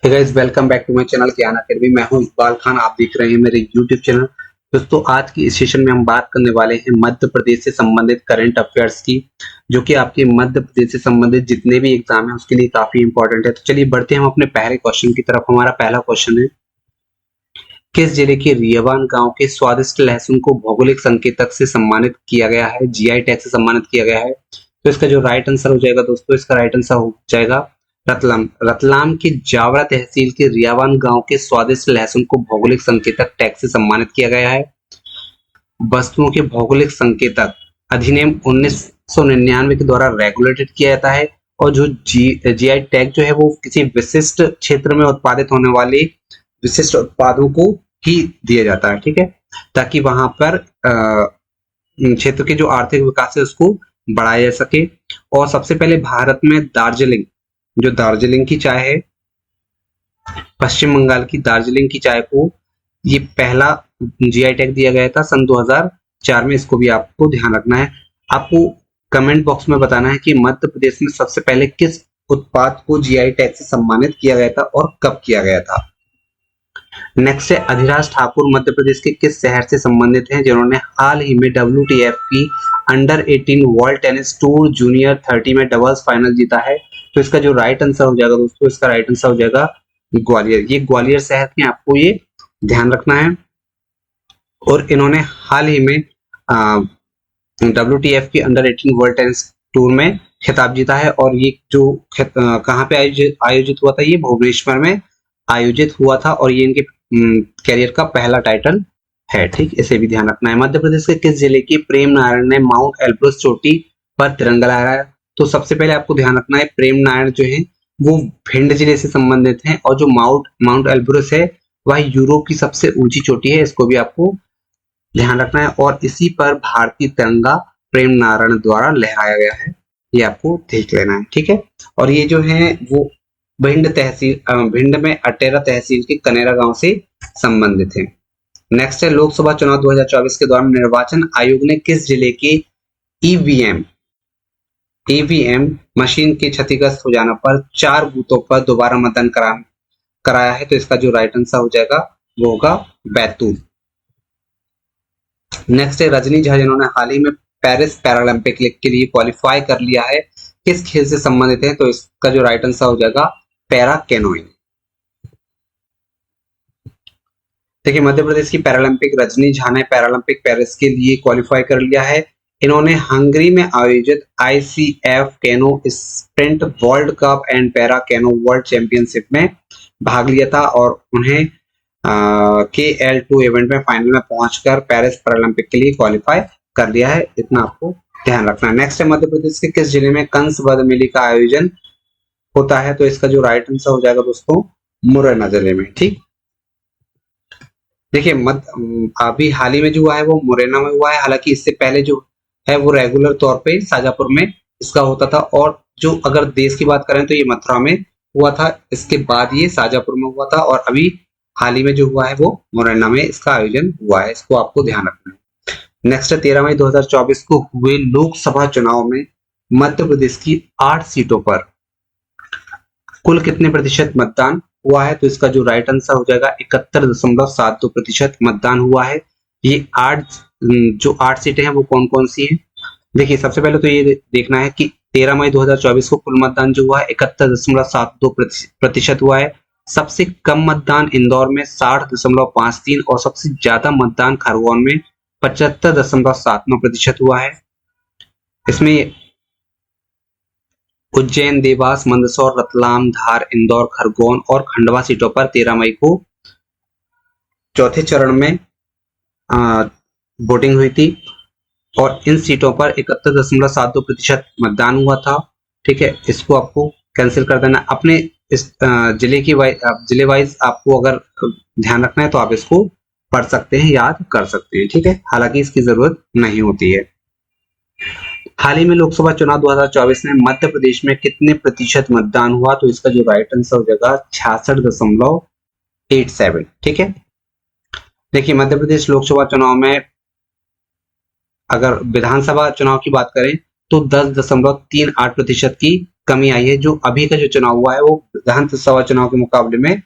Hey guys, welcome back to my channel Gyan Academy. मैं हूं इकबाल खान, आप देख रहे हैं मेरे यूट्यूब चैनल। दोस्तों, आज की इस सेशन में हम बात करने वाले हैं मध्य प्रदेश से संबंधित करंट अफेयर्स की, जो कि आपके मध्य प्रदेश से संबंधित जितने भी एग्जाम है उसके लिए काफी इंपॉर्टेंट है। तो चलिए बढ़ते हैं हम अपने पहले क्वेश्चन की तरफ। हमारा पहला क्वेश्चन है, किस जिले के रियवान गांव के स्वादिष्ट लहसुन को भौगोलिक संकेतक से सम्मानित किया गया है, जीआई टैग से सम्मानित किया गया है? तो इसका जो राइट आंसर हो जाएगा दोस्तों, इसका राइट आंसर हो जाएगा रतलाम। रतलाम के जावरा तहसील के रियावान गांव के स्वादिष्ट लहसुन को भौगोलिक संकेतक टैग से सम्मानित किया गया है। वस्तुओं के भौगोलिक संकेतक अधिनियम 1999 के द्वारा रेगुलेटेड किया जाता है, और जो जीआई टैग जो है वो किसी विशिष्ट क्षेत्र में उत्पादित होने वाले विशिष्ट उत्पादों को ही दिया जाता है, ठीक है, ताकि वहां पर क्षेत्र के जो आर्थिक विकास है उसको बढ़ाया जा सके। और सबसे पहले भारत में दार्जिलिंग, जो दार्जिलिंग की चाय है, पश्चिम बंगाल की दार्जिलिंग की चाय को ये पहला जीआई टैग दिया गया था सन 2004 में। इसको भी आपको ध्यान रखना है। आपको कमेंट बॉक्स में बताना है कि मध्य प्रदेश में सबसे पहले किस उत्पाद को जीआई टैग से सम्मानित किया गया था और कब किया गया था। नेक्स्ट है, अधिराज ठाकुर मध्य प्रदेश के किस शहर से संबंधित हैं जिन्होंने हाल ही में WTF की under 18 world tennis tour junior 30 में डबल्स फाइनल जीता है? तो इसका जो राइट आंसर हो जाएगा दोस्तों, इसका राइट आंसर हो जाएगा ग्वालियर। ये ग्वालियर शहर में, आपको ये ध्यान रखना है। और इन्होंने हाल ही में WTF की अंडर 18 वर्ल्ड टेनिस टूर में खिताब जीता है। और ये जो कहाँ पे आयोजित हुआ था, ये भुवनेश्वर में आयोजित हुआ था, और ये इनके कैरियर का पहला टाइटल है, ठीक, इसे भी ध्यान रखना है। मध्य प्रदेश के किस जिले के प्रेम नारायण ने माउंट एल्ब्रस चोटी पर तिरंगा लहराया? तो सबसे पहले आपको ध्यान रखना है, प्रेम नारायण जो है वो भिंड जिले से संबंधित हैं, और जो माउंट एल्ब्रस है वह यूरोप की सबसे ऊंची चोटी है, इसको भी आपको ध्यान रखना है। और इसी पर भारतीय तिरंगा प्रेम नारायण द्वारा लहराया गया है, ये आपको देख लेना है, ठीक है। और ये जो है वो भिंड में अटेरा तहसील के कनेरा गांव से संबंधित है। नेक्स्ट है, लोकसभा चुनाव 2024 के दौरान निर्वाचन आयोग ने किस जिले के ईवीएम मशीन के क्षतिग्रस्त हो जाने पर 4 बूथों पर दोबारा मतदान कराया है? तो इसका जो राइट आंसर हो जाएगा वो होगा बैतूल। नेक्स्ट है, रजनी झा जिन्होंने हाल ही में पेरिस पैरालंपिक के लिए क्वालिफाई कर लिया है, किस खेल से संबंधित है? तो इसका जो राइट आंसर हो जाएगा पैरा कैनोइंग। देखिए, मध्य प्रदेश की पैरालंपिक रजनी झा ने पैरालंपिक पेरिस के लिए क्वालिफाई कर लिया है। इन्होंने हंगरी में आयोजित ICF canoe sprint world cup and para canoe world championship में भाग लिया था, और उन्हें KL2 इवेंट में फाइनल में पहुंचकर पेरिस पैरालंपिक के लिए क्वालिफाई कर लिया है, इतना आपको ध्यान रखना है। नेक्स्ट है, मध्य प्रदेश के किस जिले में कंस वध मेले का आयोजन होता है? तो इसका जो राइट आंसर हो जाएगा दोस्तों, मुरैना जिले में, ठीक। देखिए, अभी हाल ही में जो हुआ है वो मुरैना में हुआ है, हालांकि इससे पहले जो है वो रेगुलर तौर पे शाजापुर में इसका होता था, और जो अगर देश की बात करें तो ये मथुरा में हुआ था, इसके बाद ये शाजापुर में हुआ था, और अभी हाल ही में जो हुआ है वो मुरैना में इसका आयोजन हुआ है, इसको आपको ध्यान रखना है। नेक्स्ट है, 13 मई 2024 को हुए लोकसभा चुनाव में मध्य प्रदेश की 8 सीटों पर कुल कितने प्रतिशत मतदान हुआ है? तो इसका जो राइट आंसर हो जाएगा 71.72% मतदान हुआ है। ये 8 सीटें हैं वो कौन कौन सी हैं? देखिए, सबसे पहले तो ये देखना है कि 13 मई 2024 को कुल मतदान जो हुआ है 71.72% हुआ है। सबसे कम मतदान इंदौर में 60.53 और सबसे ज्यादा मतदान खरगोन में 75.79% हुआ है। इसमें उज्जैन, देवास, मंदसौर, रतलाम, धार, इंदौर, खरगोन और खंडवा सीटों पर 13 मई को चौथे चरण में वोटिंग हुई थी, और इन सीटों पर 71.72% मतदान हुआ था, ठीक है। इसको आपको कैंसिल कर देना। अपने इस जिले वाइज आपको अगर ध्यान रखना है तो आप इसको पढ़ सकते हैं, याद कर सकते हैं, ठीक है, हालांकि इसकी जरूरत नहीं होती है। हाल ही में लोकसभा चुनाव 2024 में मध्य प्रदेश में कितने प्रतिशत मतदान हुआ? तो इसका जो राइट आंसर हो जाएगा 66.87, ठीक है। देखिए, मध्य प्रदेश लोकसभा चुनाव में अगर विधानसभा चुनाव की बात करें तो 10.38% की कमी आई है। जो अभी का जो चुनाव हुआ है वो विधानसभा चुनाव के मुकाबले में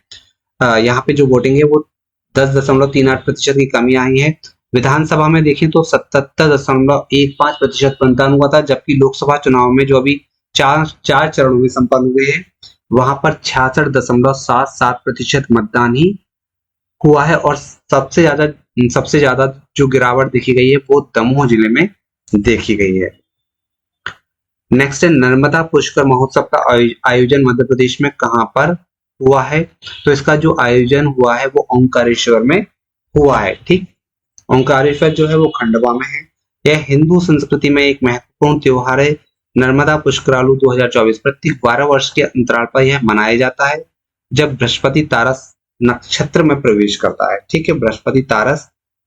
यहाँ पे जो वोटिंग है वो 10.38% की कमी आई है। विधानसभा में देखें तो 77.15% मतदान हुआ था, जबकि लोकसभा चुनाव में जो अभी चार चरणों में संपन्न हुए हैं वहां पर 66.77% मतदान ही हुआ है। और सबसे ज्यादा जो गिरावट देखी गई है वो दमोह जिले में देखी गई है। नेक्स्ट है नर्मदा पुष्कर महोत्सव का आयोजन मध्य प्रदेश में कहां पर हुआ है? तो इसका जो आयोजन हुआ है वो ओंकारेश्वर में हुआ है। ठीक, ओंकारेश्वर जो है वो खंडवा में है। यह हिंदू संस्कृति में एक महत्वपूर्ण त्योहार है। नर्मदा पुष्करालु 2024 प्रत्येक 12 वर्ष के अंतराल पर यह मनाया जाता है जब बृहस्पति तारस नक्षत्र में प्रवेश करता है। ठीक है, बृहस्पति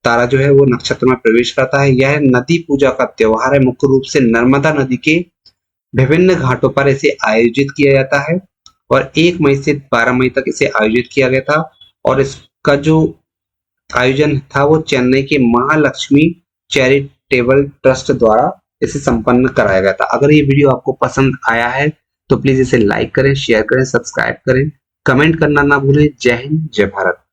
तारा जो है वो नक्षत्र में प्रवेश करता है। यह नदी पूजा का त्योहार है। मुख्य रूप से नर्मदा नदी के विभिन्न घाटों पर इसे आयोजित किया जाता है और 1 मई से 12 मई तक इसे आयोजित किया गया था। और इसका जो आयोजन था वो चेन्नई के महालक्ष्मी चैरिटेबल ट्रस्ट द्वारा इसे संपन्न कराया गया था। अगर ये वीडियो आपको पसंद आया है तो प्लीज इसे लाइक करें, शेयर करें, सब्सक्राइब करें, कमेंट करना ना भूलें। जय हिंद, जय भारत।